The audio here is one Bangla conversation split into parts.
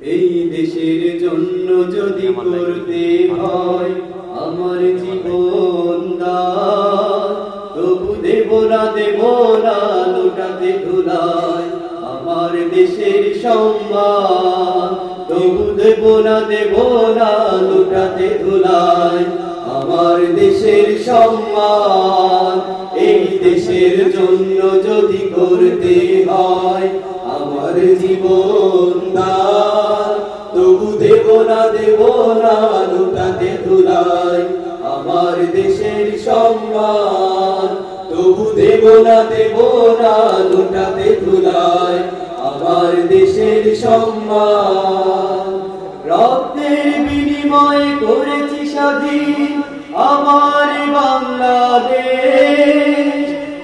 এই দেশের জন্য যদি করতে হয় আমার জীবন দান, তবু দেব না লুটাতে ধুলায় আমার দেশের সম্মান। তবু দেব না লুটাতে ধুলায় আমার দেশের সম্মান। এই দেশের জন্য যদি করতে হয় আমার জীবন দান, তবু দেব না লুটাতে ধুলায় আমার দেশের সম্মান। তবু দেব না লুটাতে ধুলায় আমার দেশের সম্মান। রক্তের বিনিময়ে করেছি স্বাধীন আমার বাংলাদেশ,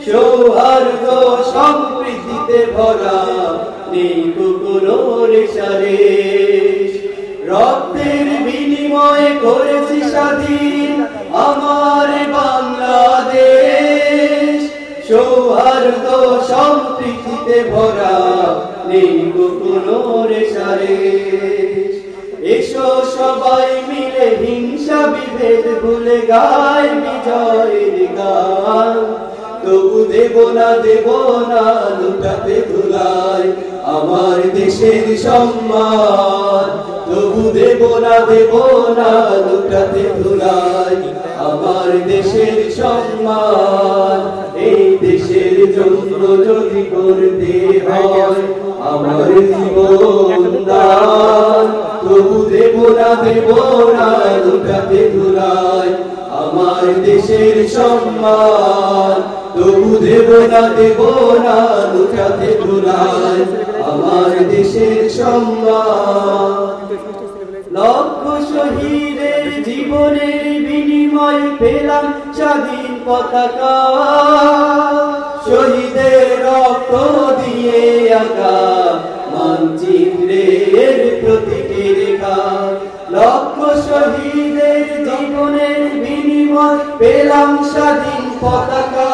সৌহার্দ্য সম্প্রীতিতে ভরা নেই কোনো রেশারেশ। রক্তের বিনিময়ে করেছি স্বাধীন আমার বাংলাদেশ, সৌহার্দ্য সম্প্রীতিতে ভরা নেই কোনো রেশারেশ। এসো সবাই মিলে হিংসা বিভেদ ভুলে গায় বিজয়ের গান, তবু দেব না লুটাতে ধুলায় আমার দেশের সম্মান। তবু দেব না লুটাতে ধুলায় আমার দেশের সম্মান। এই দেশের জন্য যদি করতে হয় আমার জীবন দান, তবু দেব না লুটাতে ধুলায় আমার দেশের সম্মান। তবু দেব না লুটাতে ধুলায় আমার দেশের সম্মান। লক্ষ শহীদের জীবনের বিনিময় পেলাম স্বাধীন পতাকা, শহীদের রক্ত দিয়ে আঁকা মানচিত্রের প্রতিটি রেখা। লক্ষ শহীদের জীবনের বিনিময় পেলাম স্বাধীন পতাকা,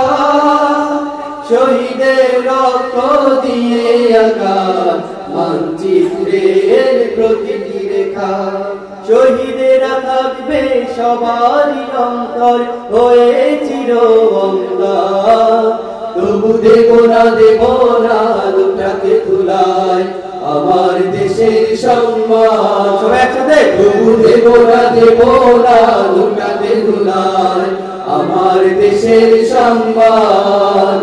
শহীদের রক্ত দিয়ে আঁকা মানচিত্রের প্রতিটি রেখা। শহীদেরা থাকবে সবারই অন্তর হয়ে চির অঙ্গার। তবু দেব না লুটাতে ধুলায় আমার দেশের সম্মান। তবু দেব না লুটাতে ধুলায় আমার দেশের সম্মান।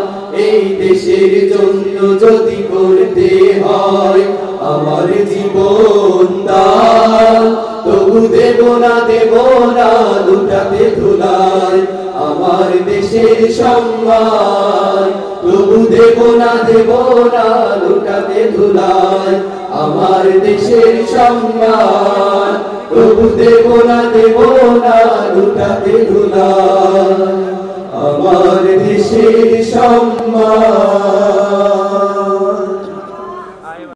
এই দেশের জন্য যদি করতে হয় আমার জীবন দান, তবু দেব না লুটাতে ধুলায় আমার দেশের সম্মান। তবু দেব না লুটাতে ধুলায় আমার দেশের সম্মান। তবু দেব না লুটাতে ধুলায় আমার দেশের সম্মান।